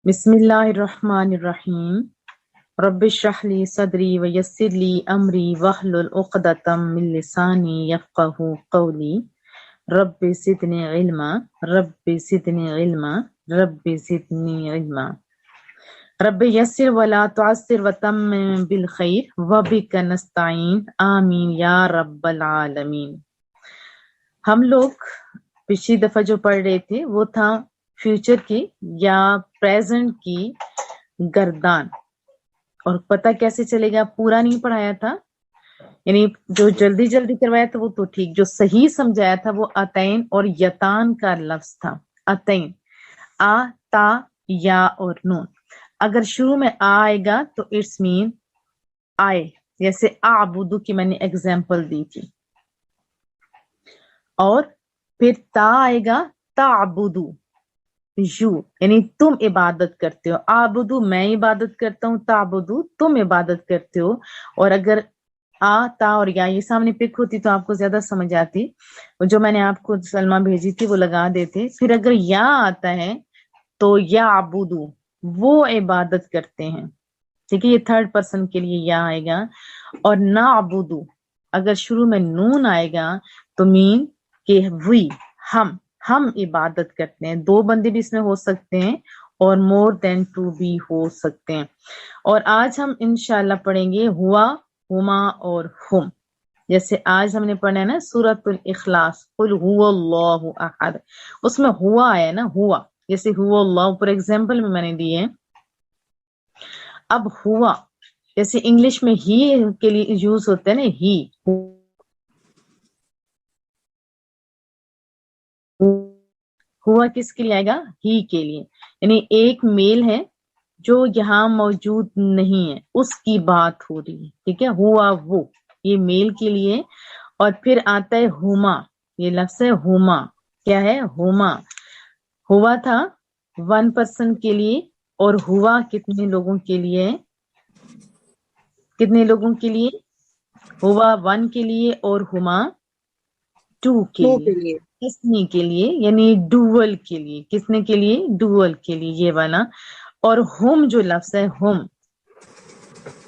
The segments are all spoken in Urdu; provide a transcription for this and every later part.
بسم اللہ الرحمن الرحیم رب اشرح لی صدری ویسر لی امری واحلل عقدۃ من لسانی یفقهوا قولی رب زدنی علما رب زدنی علما رب زدنی علما رب یسر ولا تعسر وتمم بالخیر وبک نستعین آمین یا رب العالمین۔ ہم لوگ پچھلی دفعہ جو پڑھ رہے تھے وہ تھا فیوچر کی یا پریزنٹ کی گردان، اور پتہ کیسے چلے گا، پورا نہیں پڑھایا تھا، یعنی جو جلدی جلدی کروایا تھا وہ تو ٹھیک، جو صحیح سمجھایا تھا وہ اتین اور یتان کا لفظ تھا۔ اتین آ تا یا اور نون، اگر شروع میں آ آئے گا تو اٹس مین آئے، جیسے اعبدو کی میں نے ایگزامپل دی تھی، اور پھر تا آئے گا تعبدو، یو یعنی تم عبادت کرتے ہو، آبدو میں عبادت کرتا ہوں، تعبدو تم عبادت کرتے ہو۔ اور اگر آ تا اور یا یہ سامنے پک ہوتی تو آپ کو زیادہ سمجھ آتی، جو میں نے آپ کو سلمہ بھیجی تھی وہ لگا دیتے۔ پھر اگر یا آتا ہے تو یا عبدو وہ عبادت کرتے ہیں، ٹھیک ہے، یہ تھرڈ پرسن کے لیے یا آئے گا۔ اور نا عبدو اگر شروع میں نون آئے گا تو مین کہ وی ہم عبادت کرتے ہیں، دو بندے بھی اس میں ہو سکتے ہیں اور مور دین ٹو بھی ہو سکتے ہیں۔ اور آج ہم انشاءاللہ پڑھیں گے ہوا، ہما اور ہم، جیسے آج ہم نے پڑھنا ہے نا سورۃ الاخلاص، قل هو اللہ احد، اس میں ہوا آیا نا، ہوا جیسے ہوا اللہ پر ایگزامپل میں نے دی ہے۔ اب ہوا جیسے انگلش میں ہی کے لیے یوز ہوتا ہے نا، ہی ہوا کس کے لیے آئے گا؟ ہی کے لیے، یعنی ایک میل ہے جو یہاں موجود نہیں ہے، اس کی بات ہو رہی ہے، ٹھیک ہے، ہوا وہ، یہ میل کے لیے۔ اور پھر آتا ہے ہما، یہ لفظ ہے ہما، کیا ہے؟ ہما، ہوا تھا ون پرسن کے لیے، اور ہوا کتنے لوگوں کے لیے؟ کتنے لوگوں کے لیے؟ ہوا ون کے لیے اور ہما ٹو کے لیے، کسنے کے لیے؟ یعنی ڈوول کے لیے، کسنے کے لیے؟ ڈوول کے لیے، یہ والا۔ اور ہم جو لفظ ہے ہم،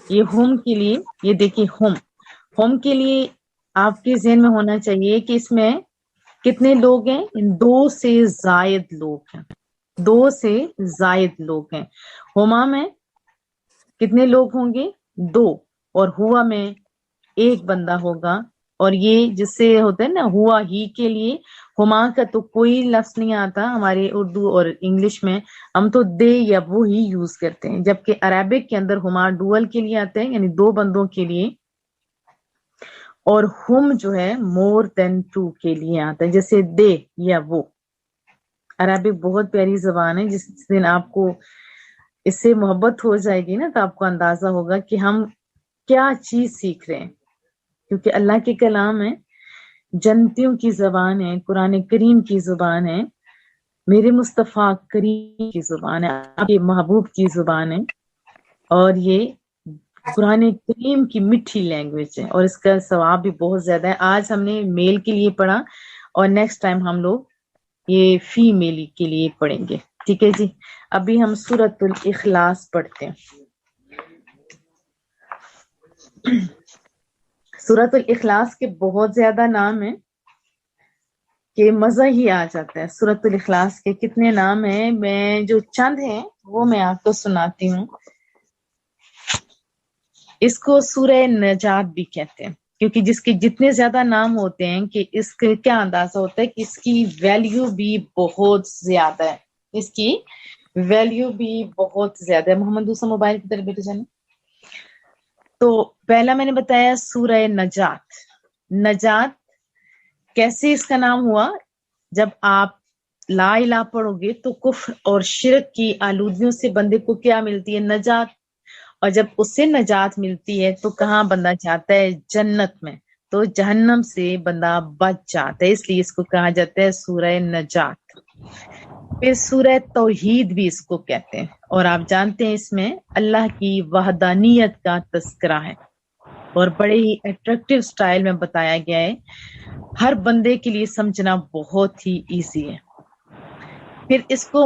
یہ ہم کے لیے، یہ دیکھیں ہم کے لیے آپ کے ذہن میں ہونا چاہیے کہ اس میں کتنے لوگ ہیں؟ دو سے زائد لوگ ہیں، دو سے زائد لوگ ہیں۔ ہما میں کتنے لوگ ہوں گے؟ دو، اور ہوا میں ایک بندہ ہوگا۔ اور یہ جس سے ہوتا ہے نا ہوا ہی کے لیے، ہما کا تو کوئی لفظ نہیں آتا ہمارے اردو اور انگلش میں، ہم تو دے یا وہ ہی یوز کرتے ہیں، جبکہ عربک کے اندر ہما ڈوئل کے لیے آتے ہیں، یعنی دو بندوں کے لیے، اور ہم جو ہے مور دین ٹو کے لیے آتا ہے، جیسے دے یا وہ۔ عربک بہت پیاری زبان ہے، جس دن آپ کو اس سے محبت ہو جائے گی نا تو آپ کو اندازہ ہوگا کہ ہم کیا چیز سیکھ رہے ہیں، کیونکہ اللہ کے کلام ہے، جنتیوں کی زبان ہے، قرآن کریم کی زبان ہے، میرے مصطفیٰ کریم کی زبان ہے، آپ کے محبوب کی زبان ہے، اور یہ قرآن کریم کی میٹھی لینگویج ہے، اور اس کا ثواب بھی بہت زیادہ ہے۔ آج ہم نے میل کے لیے پڑھا، اور نیکسٹ ٹائم ہم لوگ یہ فیمیل کے لیے پڑھیں گے، ٹھیک ہے جی۔ ابھی ہم سورۃ الاخلاص پڑھتے ہیں۔ سورۃ الاخلاص کے بہت زیادہ نام ہیں کہ مزہ ہی آ جاتا ہے۔ سورۃ الاخلاص کے کتنے نام ہیں، میں جو چند ہیں وہ میں آپ کو سناتی ہوں۔ اس کو سورہ نجات بھی کہتے ہیں، کیونکہ جس کے جتنے زیادہ نام ہوتے ہیں کہ اس کے کیا اندازہ ہوتا ہے کہ اس کی ویلیو بھی بہت زیادہ ہے، اس کی ویلیو بھی بہت زیادہ ہے۔ محمد دوسرا موبائل کی طرف بیٹھے جانا۔ تو پہلا میں نے بتایا سورہ نجات۔ نجات کیسے اس کا نام ہوا؟ جب آپ لا الہ پڑھو گے تو کفر اور شرک کی آلودگیوں سے بندے کو کیا ملتی ہے؟ نجات۔ اور جب اس سے نجات ملتی ہے تو کہاں بندہ جاتا ہے؟ جنت میں۔ تو جہنم سے بندہ بچ جاتا ہے، اس لیے اس کو کہا جاتا ہے سورہ نجات۔ پھر سورہ توحید بھی اس کو کہتے ہیں، اور آپ جانتے ہیں اس میں اللہ کی وحدانیت کا تذکرہ ہے، اور بڑے ہی اٹریکٹیو سٹائل میں بتایا گیا ہے، ہر بندے کے لیے سمجھنا بہت ہی ایزی ہے۔ پھر اس کو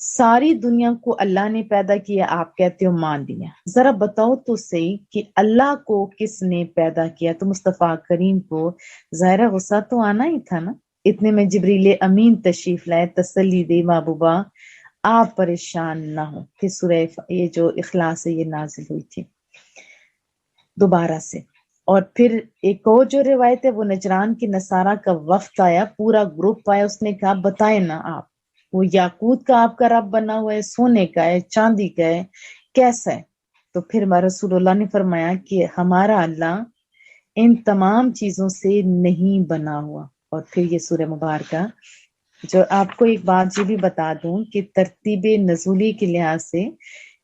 ساری دنیا کو اللہ نے پیدا کیا، آپ کہتے ہو مان لیا، ذرا بتاؤ تو صحیح کہ اللہ کو کس نے پیدا کیا؟ تو مصطفیٰ کریم کو ظاہرہ غصہ تو آنا ہی تھا نا۔ اتنے میں جبریل امین تشریف لائے، تسلی دے محبوبہ آپ پریشان نہ ہو۔ پھر سورہ یہ جو اخلاص ہے یہ نازل ہوئی تھی دوبارہ سے۔ اور پھر ایک اور جو روایت ہے وہ نجران کے نصارہ کا وفد آیا، پورا گروپ آیا، اس نے کہا بتائیں نا آپ، وہ یاقوت کا آپ کا رب بنا ہوا ہے، سونے کا ہے، چاندی کا ہے، کیسا ہے؟ تو پھر رسول اللہ نے فرمایا کہ ہمارا اللہ ان تمام چیزوں سے نہیں بنا ہوا۔ اور پھر یہ سورہ مبارکہ جو آپ کو ایک بات یہ بھی بتا دوں کہ ترتیب نزولی کے لحاظ سے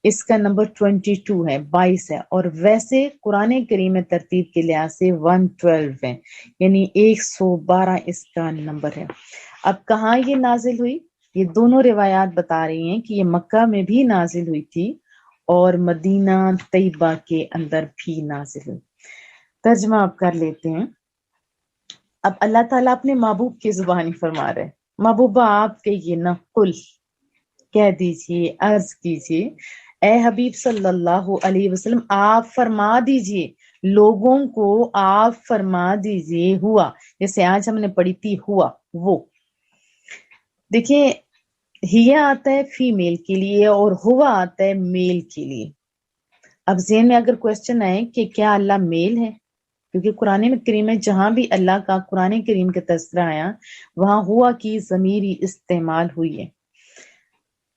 اس کا نمبر 22 ہے، 22 ہے، اور ویسے قرآن کریم میں ترتیب کے لحاظ سے 112 ہے، یعنی 112 اس کا نمبر ہے۔ اب کہاں یہ نازل ہوئی؟ یہ دونوں روایات بتا رہی ہیں کہ یہ مکہ میں بھی نازل ہوئی تھی اور مدینہ طیبہ کے اندر بھی نازل ہوئی۔ ترجمہ آپ کر لیتے ہیں۔ اب اللہ تعالیٰ اپنے محبوب کی زبانی فرما رہے ہیں، محبوبہ آپ کہیے نا، قل کہہ دیجئے، عرض کیجئے، اے حبیب صلی اللہ علیہ وسلم آپ فرما دیجئے، لوگوں کو آپ فرما دیجئے، ہوا، جیسے آج ہم نے پڑھی تھی ہوا، وہ دیکھیں ہیا آتا ہے فیمیل کے لیے اور ہوا آتا ہے میل کے لیے۔ اب ذہن میں اگر کوشچن آئے کہ کیا اللہ میل ہے، کیونکہ قرآن کریم میں جہاں بھی اللہ کا قرآن کریم کا تذکرہ آیا وہاں ہوا کی ضمیری استعمال ہوئی ہے۔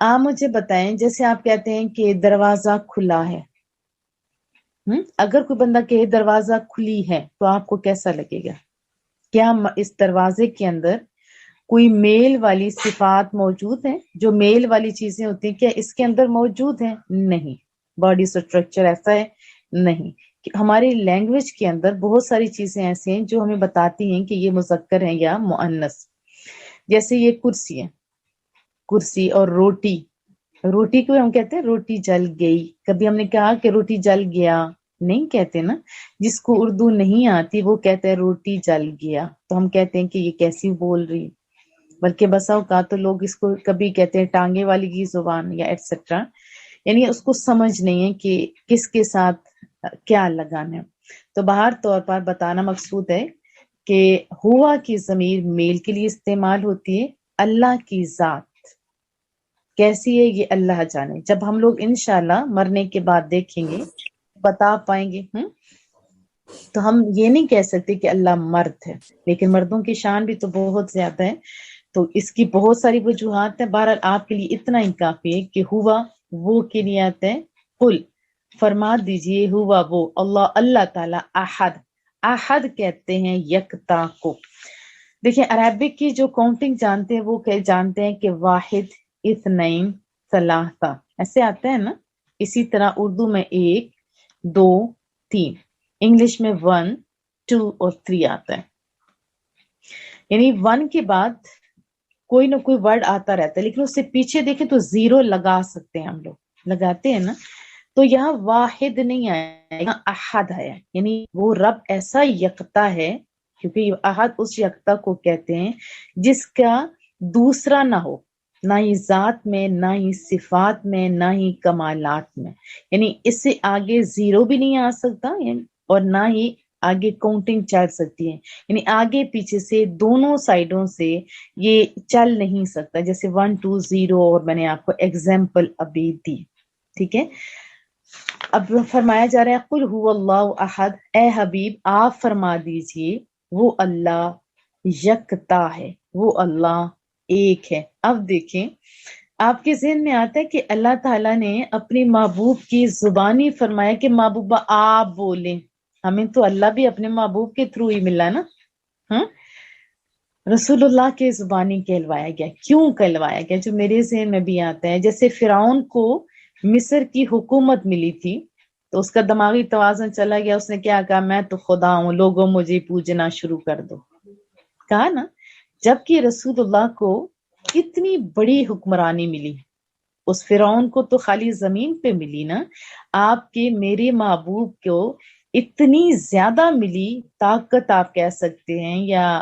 آپ مجھے بتائیں، جیسے آپ کہتے ہیں کہ دروازہ کھلا ہے، اگر کوئی بندہ کہے دروازہ کھلی ہے تو آپ کو کیسا لگے گا؟ کیا اس دروازے کے اندر کوئی میل والی صفات موجود ہیں؟ جو میل والی چیزیں ہوتی ہیں کیا اس کے اندر موجود ہیں؟ نہیں۔ باڈی سٹرکچر ایسا ہے؟ نہیں۔ ہماری لینگویج کے اندر بہت ساری چیزیں ایسی ہیں جو ہمیں بتاتی ہیں کہ یہ مذکر ہیں یا مؤنث، جیسے یہ کرسی ہے، کرسی، اور روٹی، روٹی کو ہم کہتے ہیں روٹی جل گئی، کبھی ہم نے کہا کہ روٹی جل گیا؟ نہیں کہتے نا۔ جس کو اردو نہیں آتی وہ کہتے ہیں روٹی جل گیا، تو ہم کہتے ہیں کہ یہ کیسی بول رہی، بلکہ بسا اوقات تو لوگ اس کو کبھی کہتے ہیں ٹانگے والی کی زبان یا ایٹسٹرا، یعنی اس کو سمجھ نہیں ہے کہ کس کے ساتھ کیا لگانا ہے۔ تو باہر طور پر بتانا مقصود ہے کہ ہوا کی ضمیر میل کے لیے استعمال ہوتی ہے، اللہ کی ذات کیسی ہے یہ اللہ جانے، جب ہم لوگ انشاءاللہ مرنے کے بعد دیکھیں گے بتا پائیں گے۔ تو ہم یہ نہیں کہہ سکتے کہ اللہ مرد ہے، لیکن مردوں کی شان بھی تو بہت زیادہ ہے، تو اس کی بہت ساری وجوہات ہیں۔ بہرحال آپ کے لیے اتنا ہی کافی ہے کہ ہوا وہ کے لیے آتے ہیں، قل فرما دیجئے، ہوا وہ، اللہ تعالی احد، احد کہتے ہیں یکتا کو۔ دیکھیں عربک کی جو کاؤنٹنگ جانتے ہیں وہ کہ جانتے ہیں کہ واحد، اثنین، ثلاثہ ایسے آتا ہے نا، اسی طرح اردو میں 1 2 3، انگلش میں 1 2 اور 3 آتا ہے، یعنی 1 کے بعد کوئی نہ کوئی ورڈ آتا رہتا ہے، لیکن اس سے پیچھے دیکھیں تو 0 لگا سکتے ہیں، ہم لوگ لگاتے ہیں نا۔ تو یہاں واحد نہیں آیا، یہاں احد ہے، یعنی وہ رب ایسا یکتا ہے، کیونکہ احد اس یکتا کو کہتے ہیں جس کا دوسرا نہ ہو، نہ ہی ذات میں، نہ ہی صفات میں، نہ ہی کمالات میں، یعنی اس سے آگے 0 بھی نہیں آ سکتا اور نہ ہی آگے کاؤنٹنگ چل سکتی ہے، یعنی آگے پیچھے سے دونوں سائیڈوں سے یہ چل نہیں سکتا، جیسے 1 2 0، اور میں نے آپ کو ایگزامپل ابھی دی، ٹھیک ہے۔ اب فرمایا جا رہا ہے قل هو اللہ احد، اے حبیب آپ فرما دیجئے وہ اللہ یکتا ہے، وہ اللہ ایک ہے۔ اب دیکھیں آپ کے ذہن میں آتا ہے کہ اللہ تعالیٰ نے اپنی محبوب کی زبانی فرمایا کہ محبوبہ آپ بولیں، ہمیں تو اللہ بھی اپنے محبوب کے تھرو ہی ملا نا، رسول اللہ کے زبانی کہلوایا گیا، کیوں کہلوایا گیا؟ جو میرے ذہن میں بھی آتا ہے، جیسے فرعون کو مصر کی حکومت ملی تھی تو اس کا دماغی توازن چلا گیا، اس نے کیا کہا، میں تو خدا ہوں، لوگوں مجھے پوجنا شروع کر دو، کہا نا۔ جبکہ رسول اللہ کو کتنی بڑی حکمرانی ملی، اس فرعون کو تو خالی زمین پہ ملی نا، آپ کے میرے محبوب کو اتنی زیادہ ملی، طاقت آپ کہہ سکتے ہیں یا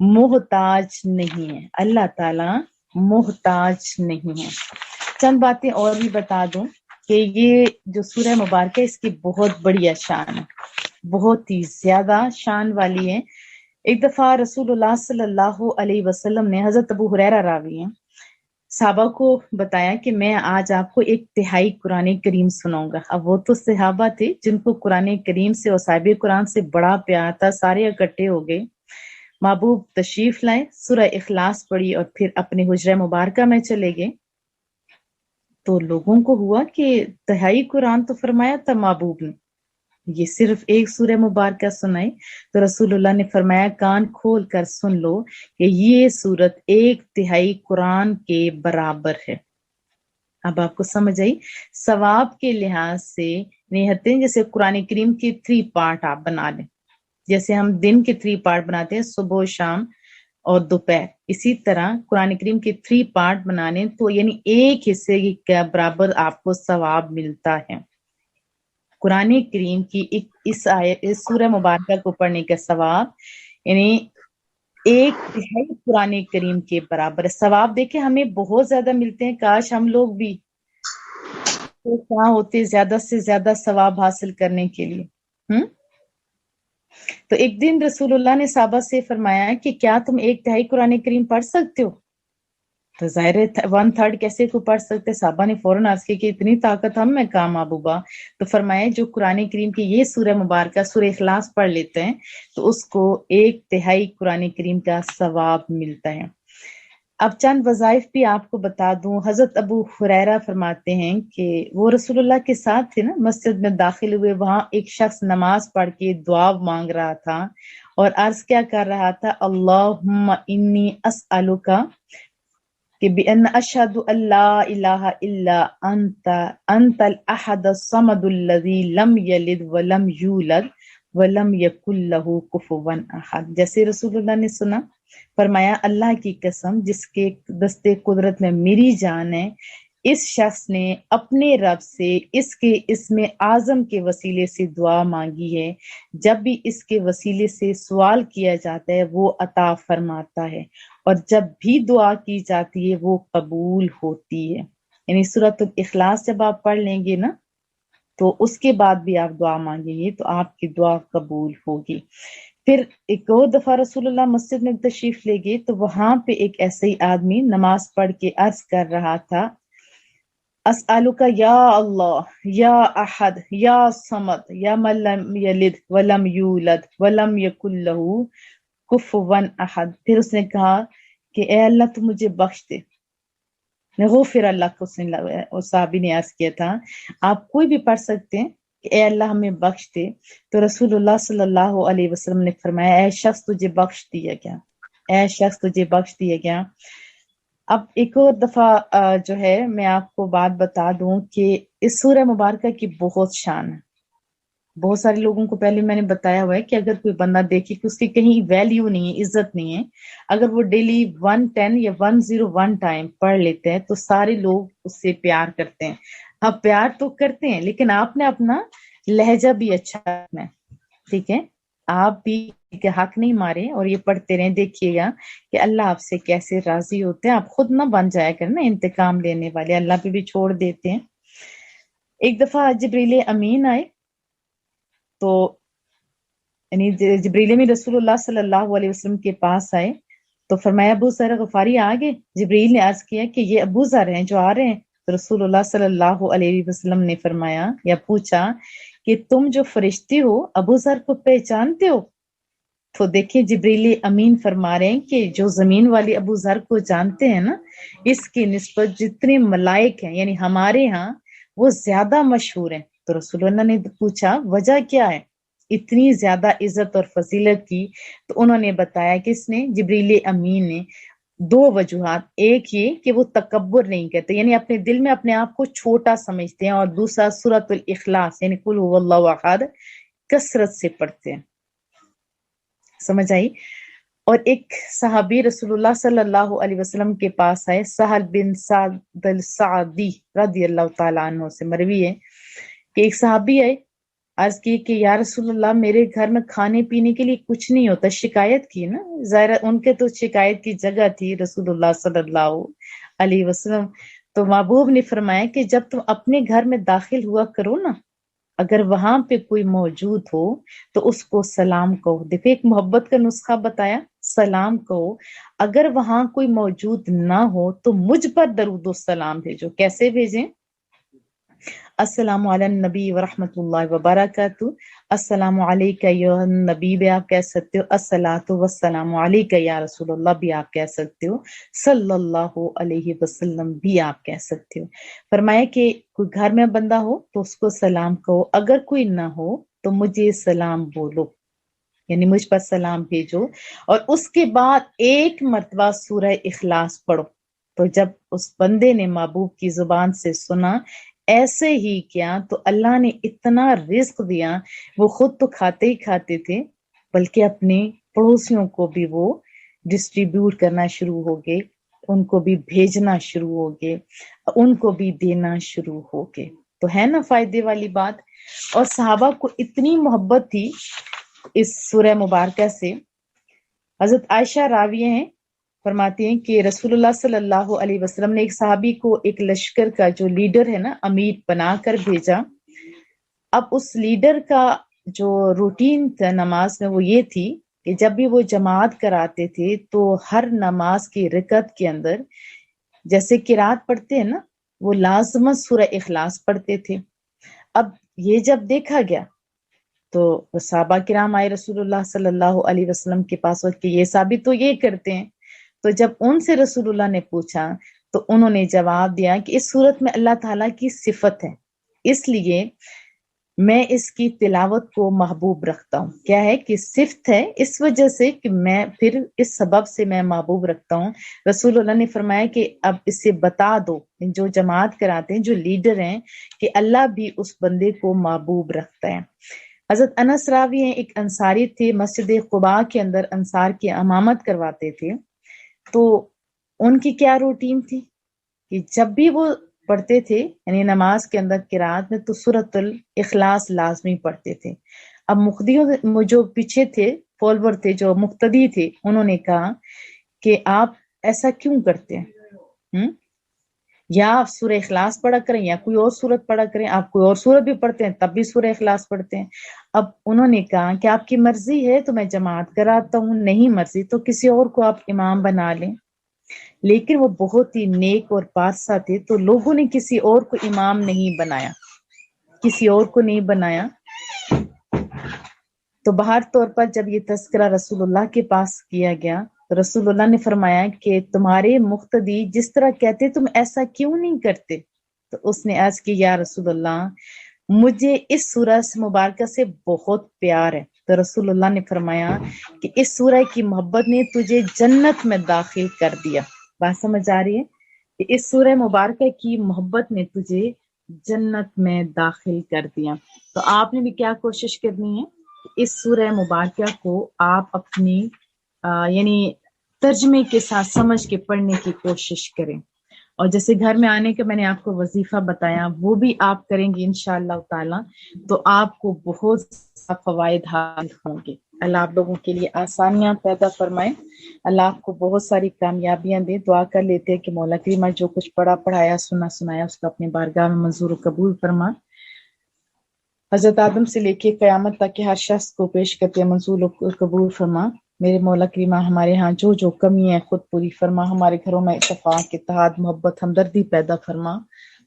محتاج نہیں ہے، اللہ تعالیٰ محتاج نہیں ہے۔ چند باتیں اور بھی بتا دوں کہ یہ جو سورہ مبارکہ اس کی بہت بڑی شان ہے، بہت ہی زیادہ شان والی ہے۔ ایک دفعہ رسول اللہ صلی اللہ علیہ وسلم نے، حضرت ابو ہریرہ راوی ہیں، صحابہ کو بتایا کہ میں آج آپ کو ایک تہائی قرآن کریم سناؤں گا۔ اب وہ تو صحابہ تھے جن کو قرآن کریم سے اور صاحب قرآن سے بڑا پیار تھا، سارے اکٹھے ہو گئے، محبوب تشریف لائے، سورہ اخلاص پڑھی اور پھر اپنے حجرہ مبارکہ میں چلے گئے۔ تو لوگوں کو ہوا کہ تہائی قرآن تو فرمایا تھا محبوب نے، یہ صرف ایک سورہ مبارکہ سنائی۔ تو رسول اللہ نے فرمایا کان کھول کر سن لو کہ یہ سورت ایک تہائی قرآن کے برابر ہے۔ اب آپ کو سمجھ آئی؟ ثواب کے لحاظ سے نہتے ہیں، جیسے قرآن کریم کی 3 پارٹ آپ بنا لیں، جیسے ہم دن کے 3 پارٹ بناتے ہیں، صبح، شام اور دوپہر، اسی طرح قرآن کریم کے 3 پارٹ بنانے تو یعنی ایک حصے کے برابر آپ کو ثواب ملتا ہے۔ قرآن کریم کی اس سورہ مبارکہ کو پڑھنے کا ثواب یعنی ایک تہائی قرآن کریم کے برابر ہے۔ ثواب دیکھیں ہمیں بہت زیادہ ملتے ہیں، کاش ہم لوگ بھی کہاں ہوتے زیادہ سے زیادہ ثواب حاصل کرنے کے لیے۔ تو ایک دن رسول اللہ نے صحابہ سے فرمایا کہ کیا تم ایک تہائی قرآن کریم پڑھ سکتے ہو؟ تو ظاہر ہے 1/3 کیسے کو پڑھ سکتے؟ صحابہ نے فوراً عرض کی کہ اتنی طاقت ہم میں کام ابوبا۔ تو فرمایا جو قرآن کریم کی یہ سورہ مبارکہ سورہ اخلاص پڑھ لیتے ہیں تو اس کو ایک تہائی قرآن کریم کا ثواب ملتا ہے۔ اب چند وظائف بھی آپ کو بتا دوں۔ حضرت ابو ہریرہ فرماتے ہیں کہ وہ رسول اللہ کے ساتھ تھے نا، مسجد میں داخل ہوئے، وہاں ایک شخص نماز پڑھ کے دعا مانگ رہا تھا اور عرض کیا کر رہا تھا، اللہم انی اسألک کہ بِأَنَّ أَشْهَدُ أَن لَا إِلَٰهَ إِلَّا أَنْتَ الْأَحَدُ الصَّمَدُ الَّذِي لَمْ يَلِدْ وَلَمْ يُولَدْ وَلَمْ يَكُن لَّهُ كُفُوًا أَحَدٌ۔ جیسے رسول اللہ نے سنا، فرمایا اللہ کی قسم جس کے دستے قدرت میں میری جان ہے، اس شخص نے اپنے رب سے اس کے اسم اعظم کے وسیلے سے دعا مانگی ہے، جب بھی اس کے وسیلے سے سوال کیا جاتا ہے وہ عطا فرماتا ہے، اور جب بھی دعا کی جاتی ہے وہ قبول ہوتی ہے۔ یعنی سورۃ الاخلاص جب آپ پڑھ لیں گے نا تو اس کے بعد بھی آپ دعا مانگیں گے تو آپ کی دعا قبول ہوگی۔ پھر ایک اور دفعہ رسول اللہ مسجد میں تشریف لے گئے تو وہاں پہ ایک ایسے ہی آدمی نماز پڑھ کے عرض کر رہا تھا، اسألک یا اللہ یا احد یا صمد یا من لم یلد ولم یولد ولم یکن لہ کفوا احد۔ پھر اس نے کہا کہ اے اللہ تو مجھے بخش دے، غفر اللہ کو صحابی نے عرض کیا تھا آپ کوئی بھی پڑھ سکتے ہیں کہ اے اللہ ہمیں بخش دے۔ تو رسول اللہ صلی اللہ علیہ وسلم نے فرمایا اے شخص تجھے بخش دیا گیا، اے شخص تجھے بخش دیا گیا۔ اب ایک اور دفعہ جو ہے میں آپ کو بات بتا دوں کہ اس سورہ مبارکہ کی بہت شان ہے۔ بہت سارے لوگوں کو پہلے میں نے بتایا ہوا ہے کہ اگر کوئی بندہ دیکھے کہ اس کی کہیں ویلیو نہیں ہے، عزت نہیں ہے، اگر وہ ڈیلی 110 یا 101 ٹائم پڑھ لیتے ہیں تو سارے لوگ اس سے پیار کرتے ہیں۔ اب پیار تو کرتے ہیں لیکن آپ نے اپنا لہجہ بھی اچھا رکھنا ہے، ٹھیک ہے؟ آپ بھی حق نہیں مارے اور یہ پڑھتے رہیں، دیکھیے گا کہ اللہ آپ سے کیسے راضی ہوتے ہیں۔ آپ خود نہ بن جایا کریں نا انتقام لینے والے، اللہ پہ بھی چھوڑ دیتے ہیں۔ ایک دفعہ جبریل امین آئے تو یعنی جبریل امین رسول اللہ صلی اللہ علیہ وسلم کے پاس آئے تو فرمایا ابو ذر غفاری آگے؟ جبریل نے عرض کیا کہ یہ ابو ذر ہیں جو آ رہے ہیں۔ تو رسول اللہ صلی اللہ علیہ وسلم نے فرمایا یا پوچھا کہ تم جو فرشتے ہو ابو ذر کو پہچانتے ہو؟ تو دیکھیں جبریل امین فرما رہے ہیں کہ جو زمین والے ابو ذر کو جانتے ہیں نا، اس کی نسبت جتنے ملائک ہیں یعنی ہمارے ہاں وہ زیادہ مشہور ہیں۔ تو رسول اللہ نے پوچھا وجہ کیا ہے اتنی زیادہ عزت اور فضیلت کی؟ تو انہوں نے بتایا کہ اس نے جبریل امین نے 2 وجوہات، ایک یہ کہ وہ تکبر نہیں کرتے یعنی اپنے دل میں اپنے آپ کو چھوٹا سمجھتے ہیں، اور دوسرا سورۃ الاخلاص یعنی قل هو اللہ احد کثرت سے پڑھتے ہیں۔ سمجھ آئی؟ اور ایک صحابی رسول اللہ صلی اللہ علیہ وسلم کے پاس آئے، سہل بن سعد السعدی رضی اللہ تعالیٰ عنہ سے مروی ہے کہ ایک صحابی آئے، عرض کی کہ یا رسول اللہ میرے گھر میں کھانے پینے کے لیے کچھ نہیں ہوتا، شکایت کی نا، ظاہر ان کے تو شکایت کی جگہ تھی رسول اللہ صلی اللہ علیہ وسلم. تو محبوب نے فرمایا کہ جب تم اپنے گھر میں داخل ہوا کرو نا، اگر وہاں پہ کوئی موجود ہو تو اس کو سلام کہو. دیکھو ایک محبت کا نسخہ بتایا، سلام کہو. اگر وہاں کوئی موجود نہ ہو تو مجھ پر درود و سلام بھیجو. کیسے بھیجیں؟ السلام علی النبی ورحمۃ اللہ وبرکاتہ، السلام علیکہ یا نبی بھی آپ کہہ سکتے ہو، الصلاۃ والسلام علیکہ یا رسول اللہ بھی آپ کہہ سکتے ہو، صلی اللہ علیہ وسلم بھی آپ کہہ سکتے ہو. فرمایا کہ کوئی گھر میں بندہ ہو تو اس کو سلام کہو، اگر کوئی نہ ہو تو مجھے سلام بولو، یعنی مجھ پر سلام بھیجو. اور اس کے بعد ایک مرتبہ سورہ اخلاص پڑھو. تو جب اس بندے نے محبوب کی زبان سے سنا ایسے ہی کیا تو اللہ نے اتنا رزق دیا، وہ خود تو کھاتے ہی کھاتے تھے بلکہ اپنے پڑوسیوں کو بھی وہ ڈسٹریبیوٹ کرنا شروع ہو گئے، ان کو بھی بھیجنا شروع ہو گئے، ان کو بھی دینا شروع ہو گئے. تو ہے نا فائدے والی بات. اور صحابہ کو اتنی محبت تھی اس سورہ مبارکہ سے. حضرت عائشہ راویہ ہیں، فرماتی ہیں کہ رسول اللہ صلی اللہ علیہ وسلم نے ایک صحابی کو ایک لشکر کا جو لیڈر ہے نا، امیر بنا کر بھیجا. اب اس لیڈر کا جو روٹین تھا نماز میں وہ یہ تھی کہ جب بھی وہ جماعت کراتے تھے تو ہر نماز کی رکعت کے اندر جیسے قرات پڑھتے ہیں نا، وہ لازمت سورہ اخلاص پڑھتے تھے. اب یہ جب دیکھا گیا تو صحابہ کرام آئے رسول اللہ صلی اللہ علیہ وسلم کے پاس کہ یہ صحابی تو یہ کرتے ہیں. تو جب ان سے رسول اللہ نے پوچھا تو انہوں نے جواب دیا کہ اس صورت میں اللہ تعالیٰ کی صفت ہے، اس لیے میں اس کی تلاوت کو محبوب رکھتا ہوں. کیا ہے کہ صفت ہے، اس وجہ سے کہ میں پھر اس سبب سے میں محبوب رکھتا ہوں. رسول اللہ نے فرمایا کہ اب اسے بتا دو جو جماعت کراتے ہیں، جو لیڈر ہیں، کہ اللہ بھی اس بندے کو محبوب رکھتا ہے. حضرت انس راوی ہیں، ایک انصاری تھے، مسجد قباء کے اندر انصار کی امامت کرواتے تھے. تو ان کی کیا روٹین تھی کہ جب بھی وہ پڑھتے تھے یعنی نماز کے اندر قرات میں تو سورۃ الاخلاص لازمی پڑھتے تھے. اب مقتدیوں جو پیچھے تھے، فالوور تھے، جو مقتدی تھے، انہوں نے کہا کہ آپ ایسا کیوں کرتے ہیں؟ یا آپ سورہ اخلاص پڑھا کریں یا کوئی اور سورت پڑھا کریں. آپ کوئی اور سورت بھی پڑھتے ہیں تب بھی سورہ اخلاص پڑھتے ہیں. اب انہوں نے کہا کہ آپ کی مرضی ہے تو میں جماعت کراتا ہوں، نہیں مرضی تو کسی اور کو آپ امام بنا لیں. لیکن وہ بہت ہی نیک اور پارسا تھے تو لوگوں نے کسی اور کو امام نہیں بنایا، کسی اور کو نہیں بنایا. تو بہر طور پر جب یہ تذکرہ رسول اللہ کے پاس کیا گیا تو رسول اللہ نے فرمایا کہ تمہارے مقتدی جس طرح کہتے تم ایسا کیوں نہیں کرتے؟ تو اس نے عرض کی یا رسول اللہ مجھے اس سورہ مبارکہ سے بہت پیار ہے. تو رسول اللہ نے فرمایا کہ اس سورہ کی محبت نے تجھے جنت میں داخل کر دیا. بات سمجھ آ رہی ہے کہ اس سورہ مبارکہ کی محبت نے تجھے جنت میں داخل کر دیا. تو آپ نے بھی کیا کوشش کرنی ہے، اس سورہ مبارکہ کو آپ اپنی یعنی ترجمے کے ساتھ سمجھ کے پڑھنے کی کوشش کریں. اور جیسے گھر میں آنے کا میں نے آپ کو وظیفہ بتایا وہ بھی آپ کریں گے انشاءاللہ تعالی تو آپ کو بہت سا فوائد حاصل ہوں گے. اللہ آپ لوگوں کے لیے آسانیاں پیدا فرمائے، اللہ آپ کو بہت ساری کامیابیاں دے. دعا کر لیتے ہیں کہ مولا کریمہ جو کچھ پڑھایا سنایا اس کو اپنی بارگاہ میں منظور و قبول فرما. حضرت آدم سے لے کے قیامت تک کے ہر شخص کو پیش کرتے منظور و قبول فرما. میرے مولا کریمہ ہمارے ہاں جو کمی ہے خود پوری فرما. ہمارے گھروں میں اتفاق، اتحاد، محبت، ہمدردی پیدا فرما.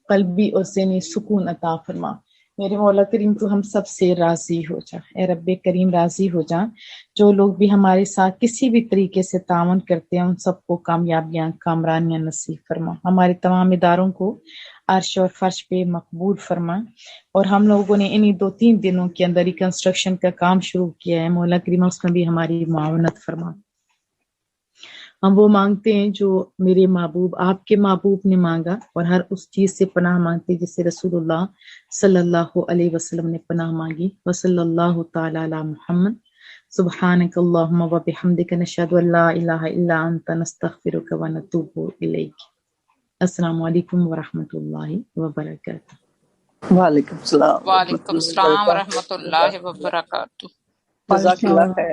قلبی اور ذہنی سکون عطا فرما. میرے مولا کریم تو ہم سب سے راضی ہو جا. اے رب کریم راضی ہو جا. جو لوگ بھی ہمارے ساتھ کسی بھی طریقے سے تعاون کرتے ہیں ان سب کو کامیابیاں، کامرانیاں نصیب فرما. ہمارے تمام اداروں کو عرش اور فرش پہ مقبول فرما. اور ہم لوگوں نے انہی 2-3 دنوں کے اندر ریکنسٹرکشن کا کام شروع کیا ہے، مولا کریمہ اس میں بھی ہماری معاونت فرما. ہم وہ مانگتے ہیں جو میرے محبوب آپ کے محبوب نے مانگا اور ہر اس چیز سے پناہ مانگتے ہیں جس سے رسول اللہ صلی اللہ علیہ وسلم نے پناہ مانگی. وصلی اللہ تعالی علی محمد. سبحانک اللہم و بحمدک نشہد ان لا الہ الا انت نستغفرک و نتوب الیک. السلام علیکم ورحمۃ اللہ وبرکاتہ. وعلیکم السلام وعلیکم السلام ورحمۃ اللہ وبرکاتہ. جزاک اللہ خیر.